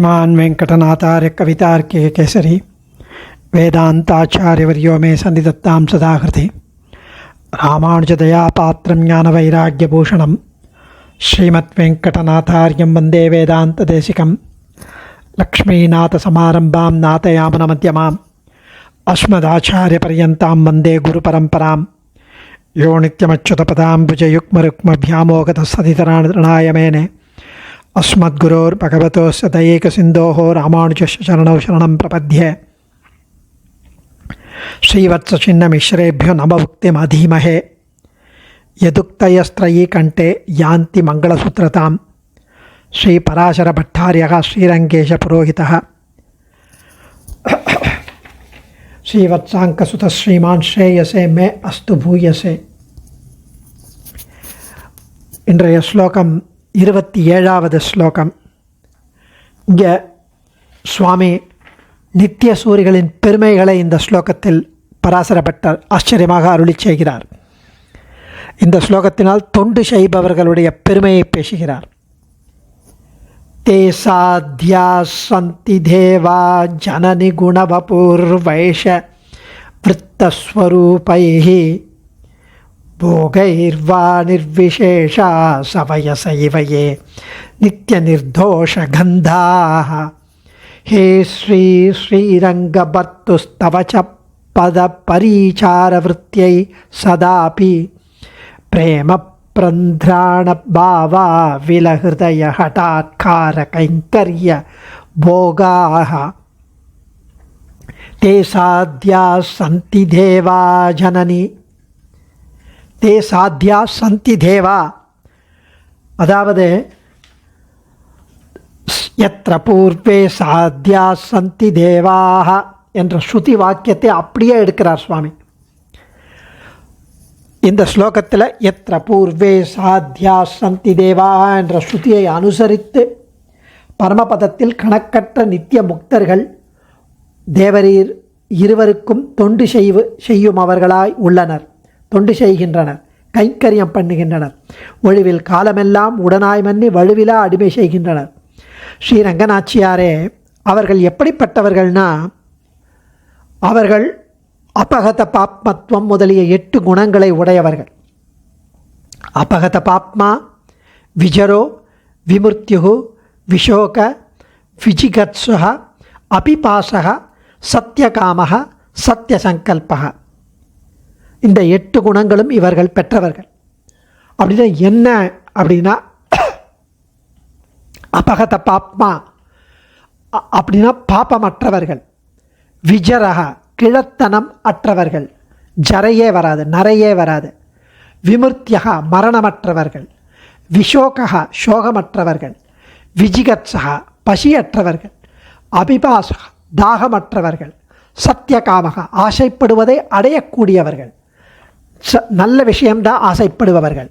श्रीमान् वेंकटनाथार्य कवितार्के केसरी वेदांताचार्यवर्यो मे सन्निधत्तां सदा हृदि रामानुजदयापात्रं ज्ञानवैराग्यभूषणं श्रीमद्वेंकटनाथार्यं वन्दे वेदान्तदेशिकं लक्ष्मीनाथसमारम्भां नाथयामनमध्यमाम् अस्मदाचार्यपर्यन्तां वन्दे गुरुपरम्परां यो नित्यमच्युतपदाम्बुजयुग्मरुक्मभ्यामोगतः सदितराणाय अस्मद्गुरोर्भगवतोस्य दयैकसिन्धोः रामानुजस्य चरणौ शरणं प्रपद्ये। श्रीवत्सचिन्नमिश्रेभ्यो नममुक्तिमधीमहे यदुक्तयस्त्रयी कंठे यान्ति मंगलसूत्रतां। श्रीपराशरभट्टार्यः श्रीरङ्गेशपुरोहितः श्रीवत्साङ्कसुतः श्रीमान् श्रेयसे मे अस्तु भूयसे। இன்றைய ஸ்லோகம் 27வது ஸ்லோகம். இங்கே சுவாமி நித்திய சூரிகளின் பெருமைகளை இந்த ஸ்லோகத்தில் பராசரப்பட்டர் ஆச்சரியமாக அருளி செய்கிறார். இந்த ஸ்லோகத்தினால் தொண்டு செய்பவர்களுடைய பெருமையை பேசுகிறார். தே சாத்யா சந்தி தேவா ஜனனி குணவபூர்வைஷ விருத்தஸ்வரூபைஹி भोगैर्वा निर्विशेषा सवयसैवये नित्यनिर्दोषगन्धाः। हे श्री श्रीरङ्गभर्तुस्तव च पदपरिचारवृत्यै सदापि प्रेमप्रन्ध्राणभावा विलहृदयहठात्कारकैङ्कर्य भोगाः। ते साध्या सन्ति देवा जननी தே சாத்தியா சந்தி தேவா. அதாவது எத்திர பூர்வே சாத்தியா சந்தி தேவாக என்ற ஸ்ருதி வாக்கியத்தை அப்படியே எடுக்கிறார் சுவாமி. இந்த ஸ்லோகத்தில் எத்திர பூர்வே சாத்தியா சந்தி தேவா என்ற ஸ்ருதியை அனுசரித்து பரமபதத்தில் கணக்கற்ற நித்திய முக்தர்கள் தேவரீர் இருவருக்கும் தொண்டு செய்யும் அவர்களாய் உள்ளனர், தொண்டு செய்கின்றனர், கைங்கரியம் பண்ணுகின்றனர், ஒழிவில் காலமெல்லாம் உடனாய் மன்னி வலுவிலா அடிமை செய்கின்றனர். ஸ்ரீரங்கநாச்சியாரே அவர்கள் எப்படிப்பட்டவர்கள்னா, அவர்கள் அபகத பாப்மத்துவம் முதலிய 8 குணங்களை உடையவர்கள். அபகத பாப்மா விஜரோ விமுர்த்யு விஷோக விஜிகத்சுஹ அபிபாசக சத்யகாமக சத்யசங்கல்பக. இந்த 8 குணங்களும் இவர்கள் பெற்றவர்கள். அப்படின்னா என்ன அப்படின்னா, அபகத பாப்மா அப்படின்னா பாப்பமற்றவர்கள், விஜரக கிழத்தனம் அற்றவர்கள், ஜரையே வராது நரையே வராது, விமுர்த்தியக மரணமற்றவர்கள், விஷோகா சோகமற்றவர்கள், விஜிகத்சக பசியற்றவர்கள், அபிபாசக தாகமற்றவர்கள், சத்தியகாமக ஆசைப்படுவதை அடையக்கூடியவர்கள், நல்ல விஷயம்தான் ஆசைப்படுபவர்கள்,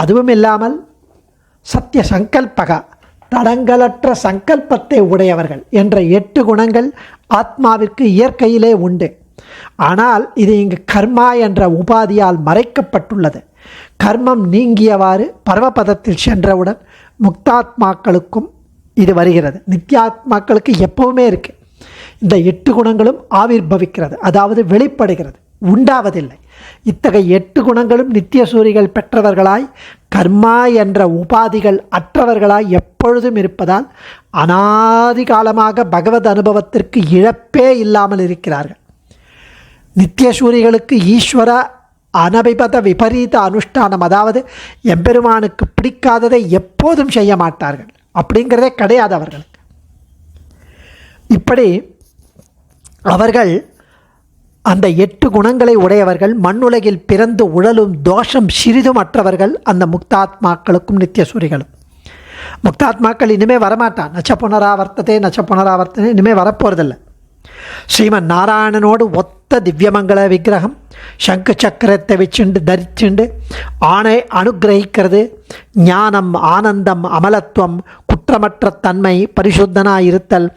அதுவும் இல்லாமல் சத்திய சங்கல்பக தடங்களற்ற சங்கல்பத்தை உடையவர்கள் என்ற 8 குணங்கள் ஆத்மாவிற்கு இயற்கையிலே உண்டு. ஆனால் இது இங்கு கர்மா என்ற உபாதியால் மறைக்கப்பட்டுள்ளது. கர்மம் நீங்கியவாறு பரமபதத்தில் சென்றவுடன் முக்தாத்மாக்களுக்கும் இது வருகிறது. நித்தியாத்மாக்களுக்கு எப்பவுமே இருக்கு. இந்த 8 குணங்களும் ஆவிர்பவிக்கிறது, அதாவது வெளிப்படுகிறது, உண்டாவதில்லை. இத்தகைய 8 குணங்களும் நித்திய சூரிகள் பெற்றவர்களாய் கர்மா என்ற உபாதிகள் அற்றவர்களாய் எப்பொழுதும் இருப்பதால் அனாதி காலமாக பகவத் அனுபவத்திற்கு இழப்பே இல்லாமல் இருக்கிறார்கள். நித்திய சூரிகளுக்கு ஈஸ்வர அனபிபத விபரீத அனுஷ்டானம், அதாவது எம்பெருமானுக்கு பிடிக்காததை எப்போதும் செய்ய மாட்டார்கள், அப்படிங்கிறதே கிடையாது அவர்களுக்கு. இப்படி அவர்கள் அந்த 8 குணங்களை உடையவர்கள், மண்ணுலகில் பிறந்து உழலும் தோஷம் சிறிதும் அற்றவர்கள். அந்த முக்தாத்மாக்களுக்கும் நித்திய சூரிகளும். முக்தாத்மாக்கள் இனிமேல் வரமாட்டான். நச்ச புனராவர்த்தனை இனிமேல் வரப்போறதில்லை. ஸ்ரீமன் நாராயணனோடு ஒத்த திவ்யமங்கள விக்கிரகம் சங்கு சக்கரத்தை வச்சுண்டு தரிச்சுண்டு ஆணை அனுகிரகிக்கிறது. ஞானம், ஆனந்தம், அமலத்துவம், குற்றமற்ற தன்மை, பரிசுத்தனாயிருத்தல்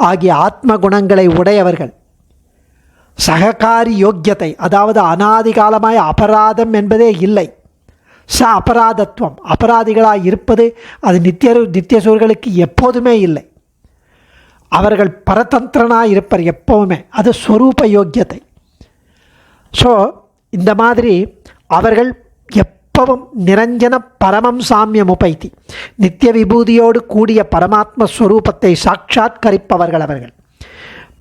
ஆகிய ஆத்ம குணங்களை உடையவர்கள். சககாரி யோக்கியத்தை, அதாவது அனாதிகாலமாய் அபராதம் என்பதே இல்லை. அபராதத்துவம், அபராதிகளாய் இருப்பது அது நித்திய சூர்களுக்கு எப்போதுமே இல்லை. அவர்கள் பரதந்திரனாக இருப்பர் எப்போவுமே. அது ஸ்வரூப யோக்கியத்தை. ஸோ இந்த மாதிரி அவர்கள் எப்பவும் நிரஞ்சன பரமம் சாமியம் உபைத்தி, நித்திய விபூதியோடு கூடிய பரமாத்ம ஸ்வரூபத்தை சாட்சாத்கரிப்பவர்கள் அவர்கள்.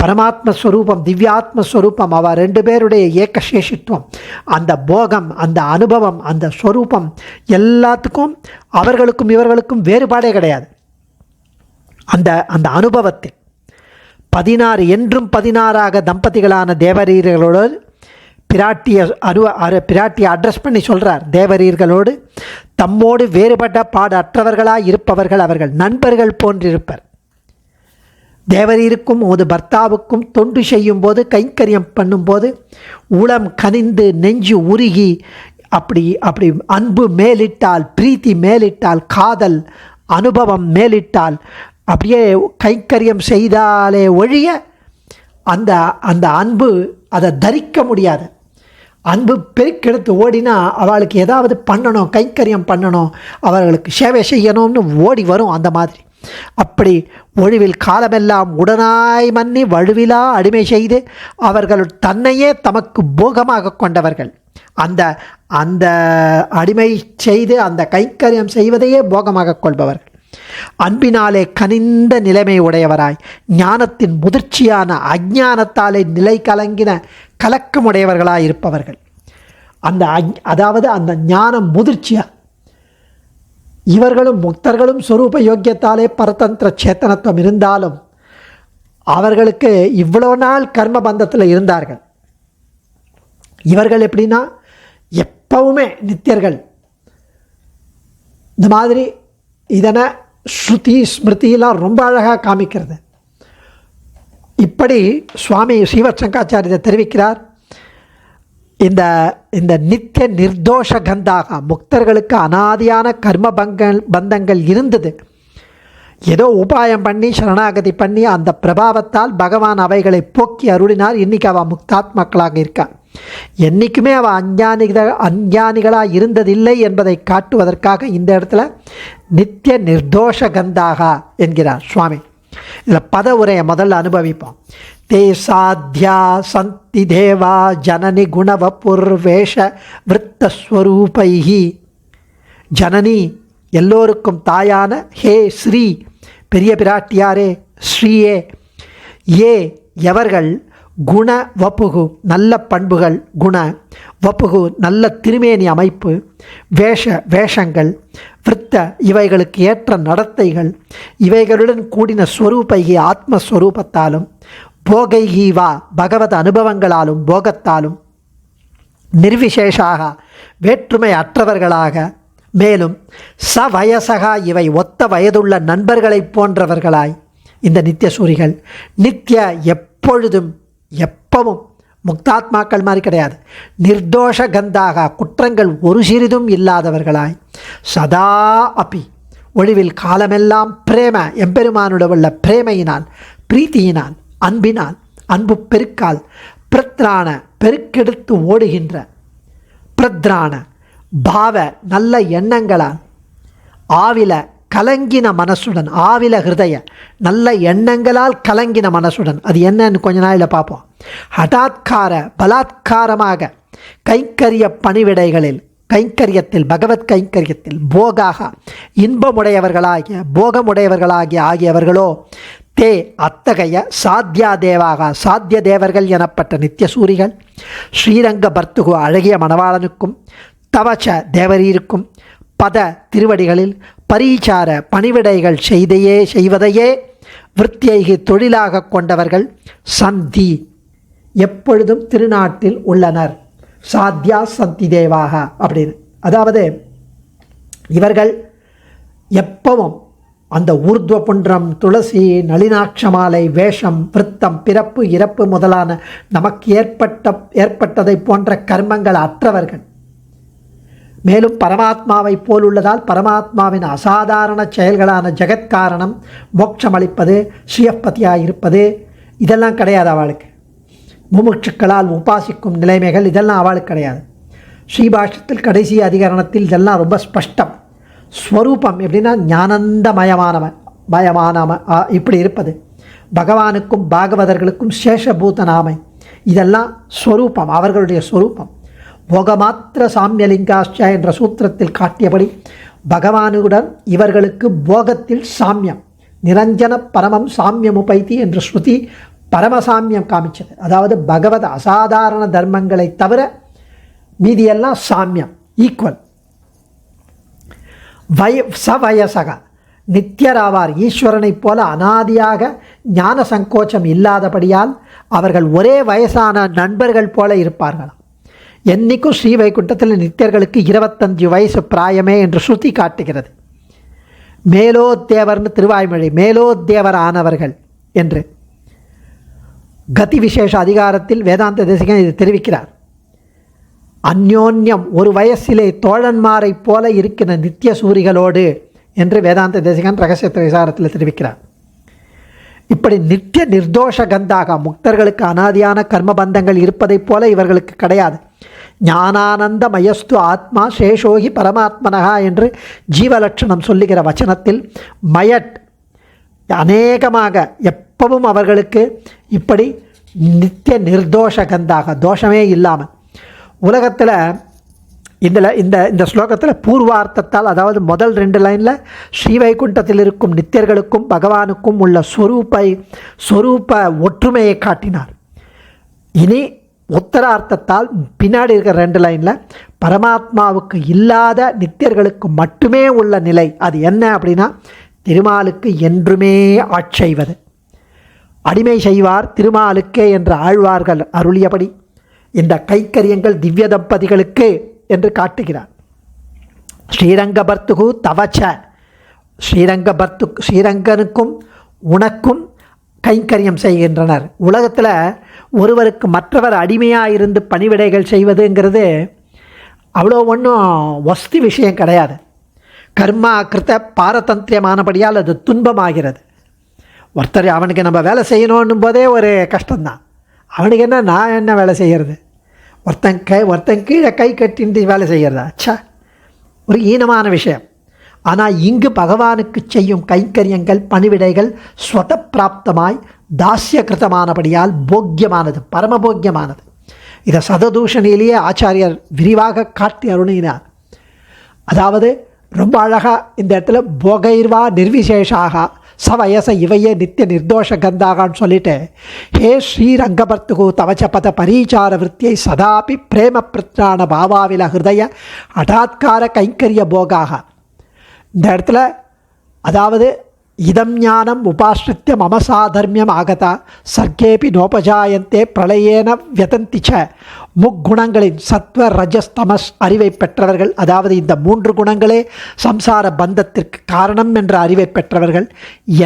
பரமாத்மஸ்வரூபம், திவ்யாத்மஸ்வரூபம், அவ ரெண்டு பேருடைய ஏகசேஷித்துவம், அந்த போகம், அந்த அனுபவம், அந்த ஸ்வரூபம் எல்லாத்துக்கும் அவர்களுக்கும் இவர்களுக்கும் வேறுபாடே கிடையாது. அந்த அந்த அனுபவத்தில் 16 என்றும் 16ஆக தம்பதிகளான தேவரீர்களோடு பிராட்டியை அட்ரஸ் பண்ணி சொல்கிறார். தேவரீர்களோடு தம்மோடு வேறுபட்ட பாடு அற்றவர்களாக இருப்பவர்கள் அவர்கள் நண்பர்கள் போன்றிருப்பர். தேவரீருக்கும் ஒரு பர்த்தாவுக்கும் தொண்டு செய்யும் போது, கைங்கரியம் பண்ணும்போது உளம் கனிந்து நெஞ்சு உருகி அப்படி அன்பு மேலிட்டால், பிரீத்தி மேலிட்டால், காதல் அனுபவம் மேலிட்டால், அப்படியே கைங்கரியம் செய்தாலே ஒழிய அந்த அந்த அன்பு அதை தரிக்க முடியாது. அன்பு பெருக்கெடுத்து ஓடினா அவளுக்கு ஏதாவது பண்ணணும், கைங்கரியம் பண்ணணும், அவர்களுக்கு சேவை செய்யணும்னு ஓடி வரும். அந்த மாதிரி அப்படி ஒழிவில் காலமெல்லாம் உடனாய் மன்னி வழுவிலா அடிமை செய்து அவர்கள் தன்னையே தமக்கு போகமாக கொண்டவர்கள். அந்த அந்த அடிமை செய்து அந்த கைங்கரியம் செய்வதையே போகமாக கொள்பவர்கள். அன்பினாலே கனிந்த நிலைமை உடையவராய், ஞானத்தின் முதிர்ச்சியான அஞ்ஞானத்தாலே நிலை கலங்கின கலக்கமுடையவர்களாய் இருப்பவர்கள். அதாவது அந்த ஞானம் முதிர்ச்சியா. இவர்களும் முக்தர்களும் ஸ்வரூப யோக்கியத்தாலே பரதந்திர சேத்தனத்துவம் இருந்தாலும் அவர்களுக்கு இவ்வளோ நாள் கர்ம பந்தத்தில் இருந்தார்கள். இவர்கள் எப்படின்னா எப்பவுமே நித்தியர்கள். இந்த மாதிரி இதனை ஸ்ருதி ஸ்மிருதியெல்லாம் ரொம்ப அழகாக காமிக்கிறது. இப்படி சுவாமி ஸ்ரீவத் சங்கராச்சாரியர் தெரிவிக்கிறார். இந்த இந்த நித்திய நிர்தோஷ கந்தாக, முக்தர்களுக்கு அனாதியான கர்ம பந்தங்கள் இருந்தது. ஏதோ உபாயம் பண்ணி சரணாகதி பண்ணி அந்த பிரபாவத்தால் பகவான் அவைகளை போக்கி அருளினார். இன்றைக்கி அவள் முக்தாத்மாக்களாக இருக்கா. என்றைக்குமே அவள் அஞ்ஞானிகளாக இருந்ததில்லை என்பதை காட்டுவதற்காக இந்த இடத்துல நித்திய நிர்தோஷ கந்தாக என்கிறார் சுவாமி. இதில் பத உரையை முதல்ல அனுபவிப்போம். தே சாத்யா சந்தி தேவா ஜனனி குணவபுர்வேஷ விருத்தஸ்வரூபைஹி. ஜனனி எல்லோருக்கும் தாயான, ஹே ஸ்ரீ பெரிய பிராட்டியாரே, ஸ்ரீயே, ஏ எவர்கள், குண வப்புகு நல்ல பண்புகள், குண வப்புகு நல்ல திருமேனி அமைப்பு, வேஷங்கள், விருத்த இவைகளுக்கு ஏற்ற நடத்தைகள், இவைகளுடன் கூடின ஸ்வரூபைகி ஆத்மஸ்வரூபத்தாலும், போகைகி வா பகவத் அனுபவங்களாலும் போகத்தாலும், நிர்விசேஷாக வேற்றுமை அற்றவர்களாக, மேலும் சவயசகா இவை ஒத்த வயதுள்ள நண்பர்களைப் போன்றவர்களாய் இந்த நித்திய சூரிகள். நித்திய எப்பொழுதும் எப்பவும் முக்தாத்மாக்கள் மாதிரி கிடையாது. நிர்தோஷ கந்தாக குற்றங்கள் ஒரு சிறிதும் இல்லாதவர்களாய், சதா அப்பி ஒளிவில் காலமெல்லாம் பிரேம எம்பெருமானுடைய பிரேமையினால், பிரீத்தியினால், அன்பினால், அன்பு பெருக்கால், பிரத்ராண பெருக்கெடுத்து ஓடுகின்ற, பிரத்ராண பாவ நல்ல எண்ணங்களால், ஆவில கலங்கின மனசுடன், ஆவில ஹிருதய நல்ல எண்ணங்களால் கலங்கின மனசுடன். அது என்னன்னு கொஞ்ச நாளில் பார்ப்போம். ஹடாத்கார பலாத்காரமாக கைங்கரிய பணிவிடைகளில், கைங்கரியத்தில், பகவத் கைங்கரியத்தில் போகாக இன்பமுடையவர்களாகிய போகமுடையவர்களாகிய ஆகியவர்களோ தே அத்தகைய சாத்தியா தேவாக சாத்திய தேவர்கள் எனப்பட்ட நித்தியசூரிகள் ஸ்ரீரங்க பர்த்துகு அழகிய மணவாளனுக்கும் தவச்ச தேவரீருக்கும் பத திருவடிகளில் பரீச்சார பணிவிடைகள் செய்வதையே விருத்தியைகி தொழிலாக கொண்டவர்கள் சந்தி எப்பொழுதும் திருநாட்டில் உள்ளனர். சாத்தியா சந்தி தேவாக அப்படின்னு. அதாவது இவர்கள் எப்பவும் அந்த ஊர்துவ புன்றம், துளசி, நளினாட்சமாலை, வேஷம், விருத்தம், பிறப்பு, இறப்பு முதலான நமக்கு ஏற்பட்டதை போன்ற கர்மங்கள் அற்றவர்கள். மேலும் பரமாத்மாவை போலுள்ளதால் பரமாத்மாவின் அசாதாரண செயல்களான ஜெகத்காரணம், மோட்சமளிப்பது, ஸ்ரீயப்பதியாயிருப்பது இதெல்லாம் கிடையாது அவளுக்கு. முமுட்சுக்களால் உபாசிக்கும் நிலைமைகள் இதெல்லாம் அவளுக்கு கிடையாது. ஸ்ரீபாஷ்யத்தில் கடைசி அதிகரணத்தில் இதெல்லாம் ரொம்ப ஸ்பஷ்டம். ஸ்வரூபம் எப்படின்னா ஞானந்தமயமான இப்படி இருப்பது. பகவானுக்கும் பாகவதர்களுக்கும் சேஷபூதனாமை. இதெல்லாம் ஸ்வரூபம், அவர்களுடைய ஸ்வரூபம். போகமாத்திர சாமியலிங்காஷ்ட என்ற சூத்திரத்தில் காட்டியபடி பகவானுடன் இவர்களுக்கு போகத்தில் சாமியம், நிரஞ்சன பரமம் சாமியமுபைத்தி என்று ஸ்ருதி பரமசாமியம் காமிச்சது. அதாவது பகவத் அசாதாரண தர்மங்களை தவிர மீதியெல்லாம் சாமியம், ஈக்குவல். சவயசக நித்தியராவார். ஈஸ்வரனைப் போல அனாதியாக ஞான சங்கோச்சம் இல்லாதபடியால் அவர்கள் ஒரே வயசான நண்பர்கள் போல இருப்பார்களாம். என்னைக்கும் ஸ்ரீவைகுண்டத்தில் நித்தியர்களுக்கு 25 வயசு பிராயமே என்று ஸ்ருதி காட்டுகிறது. மேலோத்தேவர்னு திருவாய்மொழி, மேலோத்தேவர் ஆனவர்கள் என்று கதி விசேஷ அதிகாரத்தில் வேதாந்த தேசிகன் இது தெரிவிக்கிறார். அந்யோன்யம் ஒரு வயசிலே தோழன்மாரை போல இருக்கிற நித்திய சூரிகளோடு என்று வேதாந்த தேசிகன் ரகசிய விசாரத்தில் தெரிவிக்கிறார். இப்படி நித்திய நிர்தோஷ கந்தாக முக்தர்களுக்கு அனாதியான கர்மபந்தங்கள் இருப்பதைப் போல இவர்களுக்கு கிடையாது. ஞானானந்த மயஸ்து ஆத்மா சேஷோகி பரமாத்மனகா என்று ஜீவலட்சணம் சொல்லுகிற வச்சனத்தில் மயட் அநேகமாக எப்பவும் அவர்களுக்கு இப்படி நித்திய நிர்தோஷ கந்தாக, தோஷமே இல்லாமல். உலகத்தில் இந்த ஸ்லோகத்தில் பூர்வார்த்தத்தால், அதாவது முதல் 2 லைனில் ஸ்ரீவைகுண்டத்தில் இருக்கும் நித்தியர்களுக்கும் பகவானுக்கும் உள்ள ஸ்வரூப ஒற்றுமையை காட்டினார். இனி உத்தரார்த்தத்தால் பின்னாடி இருக்கிற 2 லைனில் பரமாத்மாவுக்கு இல்லாத நித்தியர்களுக்கு மட்டுமே உள்ள நிலை அது என்ன அப்படின்னா, திருமாலுக்கு என்றுமே ஆட்செய்வது. அடிமை செய்வார் திருமாலுக்கே என்று ஆழ்வார்கள் அருளியபடி இந்த கைக்கரியங்கள் திவ்ய தம்பதிகளுக்கு என்று காட்டுகிறார். ஸ்ரீரங்கபர்த்துகு தவச்ச, ஸ்ரீரங்கனுக்கும் உனக்கும் கைங்கரியம் செய்கின்றனர். உலகத்தில் ஒருவருக்கு மற்றவர் அடிமையாக இருந்து பணிவிடைகள் செய்வதுங்கிறது அவ்வளோ ஒன்றும் வஸ்து விஷயம் கிடையாது. கர்மா கிருத்த பாரதந்திரியமானபடியால் அது துன்பமாகிறது. ஒருத்தர் அவனுக்கு நம்ம வேலை செய்யணும் போதே ஒரு கஷ்டம்தான். அவனுக்கு என்ன, நான் என்ன வேலை செய்கிறது? ஒருத்தன் கீழே கை கட்டிட்டு வேலை செய்கிறதா? அச்சா, ஒரு ஈனமான விஷயம். ஆனால் இங்கு பகவானுக்கு செய்யும் கைங்கரியங்கள் பணிவிடைகள் ஸ்வத பிராப்தமாய் தாஸ்யகிருத்தமானபடியால் போக்கியமானது, பரமபோக்கியமானது. இதை சததூஷணியிலேயே ஆச்சாரியர் விரிவாக காட்டி அருணினார். அதாவது ரொம்ப அழகாக இந்த இடத்துல போகைர்வா நிர்விசேஷாக சவயச இவையே நித்திய நிர்தோஷ கந்தாகான்னு சொல்லிட்டு, ஹே ஸ்ரீரங்கபர்த்துகு தவச்சபத பரீச்சார விற்த்தியை சதாபி பிரேம பிரத்யான பாவாவில ஹிருதய அடாத்கார கைங்கரிய போகாக. இந்த இடத்துல அதாவது இதம் ஞானம் உபாஸ்ரித்ய மமசாதர்மியம் ஆகதா சர்க்கேபி நோபஜாயந்தே பிரளயேன வியதந்திச்ச. முக்குணங்களின் சத்வ ரஜஸ் தமஸ் அறிவை பெற்றவர்கள், அதாவது இந்த 3 குணங்களே சம்சார பந்தத்திற்கு காரணம் என்ற அறிவை பெற்றவர்கள்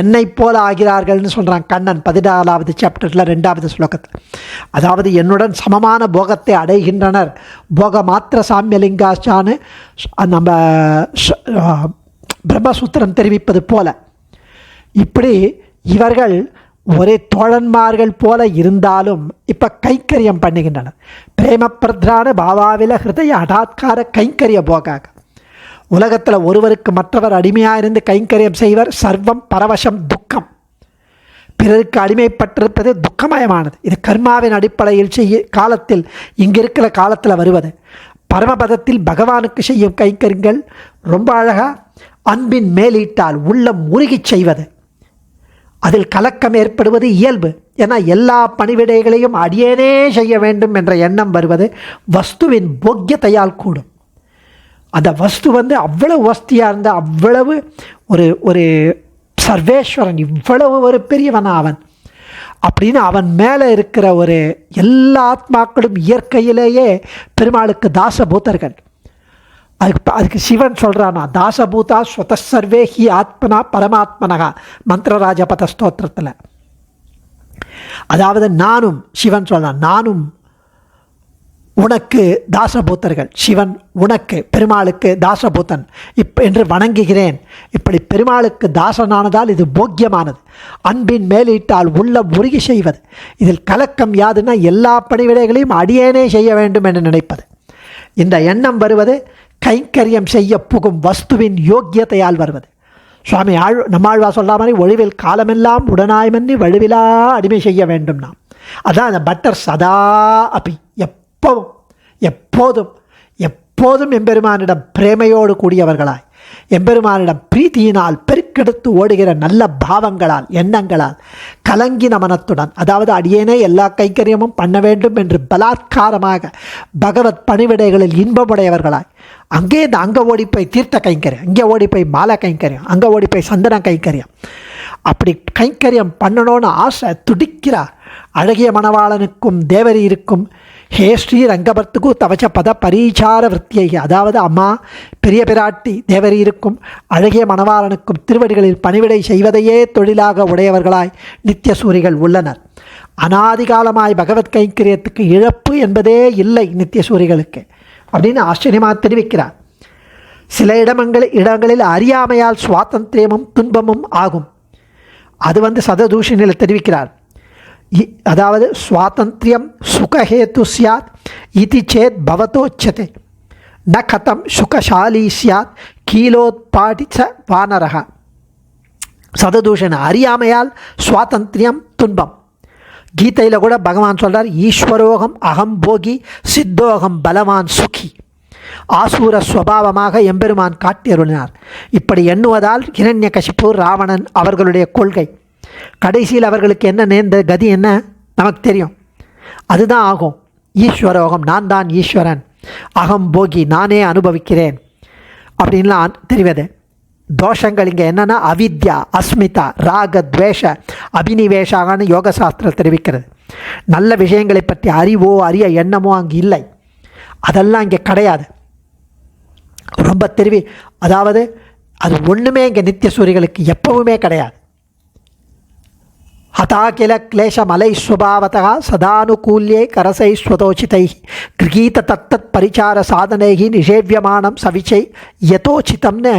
என்னை போல ஆகிறார்கள்னு சொல்கிறான் கண்ணன் 14வது சாப்டரில் 2வது ஸ்லோகத்தில். அதாவது என்னுடன் சமமான போகத்தை அடைகின்றனர். போக மாத்திர சாமியலிங்காச்சான்னு நம்ம பிரம்மசூத்திரம் தெரிவிப்பது போல இப்படி இவர்கள் ஒரே தோழன்மார்கள் போல இருந்தாலும் இப்போ கைங்கரியம் பண்ணுகின்றனர். பிரேம பிரத்ரான பாவாவில ஹிருதய அடாத்கார கைங்கரிய போகாக. உலகத்தில் ஒருவருக்கு மற்றவர் அடிமையாக இருந்து கைங்கரியம் செய்வர். சர்வம் பரவசம் துக்கம். பிறருக்கு அடிமைப்பட்டிருப்பது துக்கமயமானது. இது கர்மாவின் அடிப்படையில் காலத்தில் இங்கே இருக்கிற காலத்தில் வருவது. பரமபதத்தில் பகவானுக்கு செய்யும் கைங்கரியங்கள் ரொம்ப அழகாக அன்பின் மேலீட்டால் உள்ளம் உருகி செய்வது. அதில் கலக்கம் ஏற்படுவது இயல்பு. ஏன்னா எல்லா பணிவிடைகளையும் அடியேனே செய்ய வேண்டும் என்ற எண்ணம் வருவது வஸ்துவின் போக்கியத்தையால் கூடும். அந்த வஸ்து அவ்வளவு வஸ்தியாக இருந்தால், அவ்வளவு ஒரு சர்வேஸ்வரன், இவ்வளவு ஒரு பெரியவனா அவன் அப்படின்னு அவன் மேலே இருக்கிற எல்லா ஆத்மாக்களும் இயற்கையிலேயே பெருமாளுக்கு தாசபூதர்கள். அதுக்கு சிவன் சொல்கிறானா, தாசபூதா ஸ்வதசர்வே ஹி ஆத்மனா பரமாத்மனகா மந்திரராஜபத ஸ்தோத்திரத்தில். அதாவது நானும், சிவன் சொல்கிறான், நானும் உனக்கு தாசபூத்தர்கள். சிவன் உனக்கு, பெருமாளுக்கு தாசபூத்தன் என்று வணங்குகிறேன். இப்படி பெருமாளுக்கு தாசனானதால் இது போக்கியமானது. அன்பின் மேலீட்டால் உள்ளம் உருகி செய்வது. இதில் கலக்கம் யாதுன்னா எல்லா பணிவிடைகளையும் அடியேனே செய்ய வேண்டும் என்று நினைப்பது. இந்த எண்ணம் வருவது கைங்கரியம் செய்ய புகும் வஸ்துவின் யோக்கியத்தையால் வருவது. சுவாமி நம்மாழ்வா சொல்கிற மாதிரி ஒழிவில் காலமெல்லாம் உடனாய் மன்னி வழுவிலா அடிமை செய்ய வேண்டும் நாம். அதான் அந்த பட்டர் சதா அப்படி எப்போதும் எம்பெருமானிடம் பிரேமையோடு கூடியவர்களாய், எம்பெருமானிடம் பிரீத்தியினால் பெருக்கெடுத்து ஓடுகிற நல்ல பாவங்களால், எண்ணங்களால், கலங்கின மனத்துடன், அதாவது அடியேனே எல்லா கைங்கரியமும் பண்ண வேண்டும் என்று பலாத்காரமாக பகவத் பணிவிடைகளில் இன்பமுடையவர்களாய், அங்கே ஓடிப்போய் தீர்த்த கைங்கரியம், இங்கே ஓடிப்போய் மாலை கைங்கரியம், அங்கே ஓடிப்போய் சந்தன கைங்கரியம், அப்படி கைங்கரியம் பண்ணணும்னு ஆசை துடிக்கிறார். அழகிய மணவாளனுக்கும் தேவரீருக்கும் ஹே ஸ்ரீ ரங்கபர்த்துக்கு தவச்ச பத பரீச்சார விற்த்தியை, அதாவது அம்மா பெரிய பிராட்டி தேவரீருக்கும் அழகிய மணவாளனுக்கும் திருவடிகளில் பணிவிடை செய்வதையே தொழிலாக உடையவர்களாய் நித்திய சூரிகள் உள்ளனர். அனாதிகாலமாய் பகவத் கைங்கரியத்துக்கு இழப்பு என்பதே இல்லை நித்திய சூரிகளுக்கு அப்படின்னு ஆச்சரியமாக தெரிவிக்கிறார். சில இடங்களில் அறியாமையால் சுவாதந்திரியமும் துன்பமும் ஆகும். அது சததூஷணியில் தெரிவிக்கிறார். அதாவது சுவாதந்திரியம் சுகஹேத்து சியாத் இதி சேத் பவதோச்சதே ந கதம் சுகசாலி சியாத் கீலோத்பாடிச்ச வானரக. சததூஷண அறியாமையால் சுவாதந்திரியம் துன்பம். கீதையில் கூட பகவான் சொல்கிறார், ஈஸ்வரோகம் அகம் போகி சித்தோகம் பலவான் சுகி. ஆசூர ஸ்வபாவமாக எம்பெருமான் காட்டியருளினார். இப்படி எண்ணுவதால் ஹிரண்யகசிப்பு ராவணன் அவர்களுடைய கொள்கை, கடைசியில் அவர்களுக்கு என்ன நேர்ந்த கதி என்ன நமக்கு தெரியும். அதுதான் ஆகும். ஈஸ்வரோகம், நான் தான் ஈஸ்வரன், அகம் போகி, நானே அனுபவிக்கிறேன் அப்படின்லாம் தெரிவது. தோஷங்கள் இங்கே என்னென்னா அவித்யா, அஸ்மிதா, ராக, துவேஷ, அபினிவேஷாகனு யோக சாஸ்திரம் தெரிவிக்கிறது. நல்ல விஷயங்களை பற்றி அறிவோ அறிய எண்ணமோ அங்கே இல்லை. அதெல்லாம் இங்கே கிடையாது. ரொம்ப அதாவது அது ஒன்றுமே இங்கே நித்திய சூரிகளுக்கு எப்பவுமே கிடையாது. ஹதாகில கிளேஷமலை ஸ்வபாவதா சதானுகூல்யே கரசைஸ்வதோச்சிதை கிரகீத தத்தத் பரிச்சார சாதனைகி நிஷேவியமானம் சவிச்சை யதோச்சிதம்னு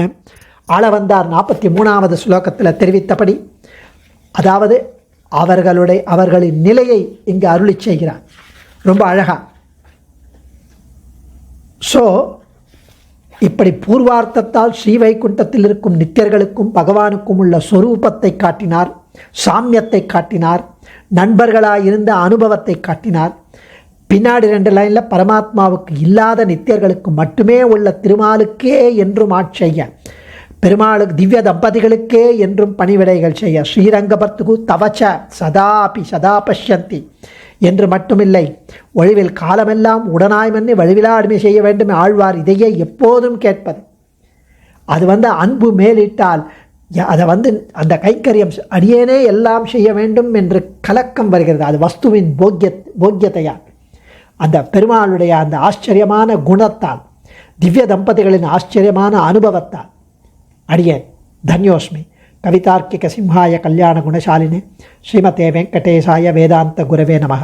ஆளவந்தார் 43வது ஸ்லோகத்தில் தெரிவித்தபடி, அதாவது அவர்களின் நிலையை இங்கு அருளி செய்கிறார் ரொம்ப அழகா. ஸோ இப்படி பூர்வார்த்தத்தால் ஸ்ரீவைகுண்டத்தில் இருக்கும் நித்தியர்களுக்கும் பகவானுக்கும் உள்ள சொரூபத்தை காட்டினார், சாமியத்தை காட்டினார், நண்பர்களாயிருந்த அனுபவத்தை காட்டினார். பின்னாடி 2 லைனில் பரமாத்மாவுக்கு இல்லாத நித்தியர்களுக்கு மட்டுமே உள்ள திருமாலுக்கே என்றும் ஆட்செய்ய, பெருமாளுக்கு திவ்ய தம்பதிகளுக்கே என்றும் பணிவிடைகள் செய்ய, ஸ்ரீரங்கபர்த்துகு தவச்ச சதா பஷ்யந்தி என்று மட்டுமில்லை, ஒழிவில் காலமெல்லாம் உடனாய் மன்னி வழுவிலா அடிமை செய்ய வேண்டும் ஆழ்வார் இதையே எப்போதும் கேட்பது. அது அன்பு மேலிட்டால் அதை அந்த கைங்கரியம் அடியேனே எல்லாம் செய்ய வேண்டும் என்று கலக்கம் வருகிறது. அது வஸ்துவின் போக்கியத்தையால், அந்த பெருமாளுடைய அந்த ஆச்சரியமான குணத்தால், திவ்ய தம்பதிகளின் ஆச்சரியமான அனுபவத்தால் அடியேன் தன்யோஸ்மி. கவிதார்க்கிக சிம்ஹாய கல்யாண குணசாலினே ஸ்ரீமதே வெங்கடேசாய வேதாந்த குரவே நமக.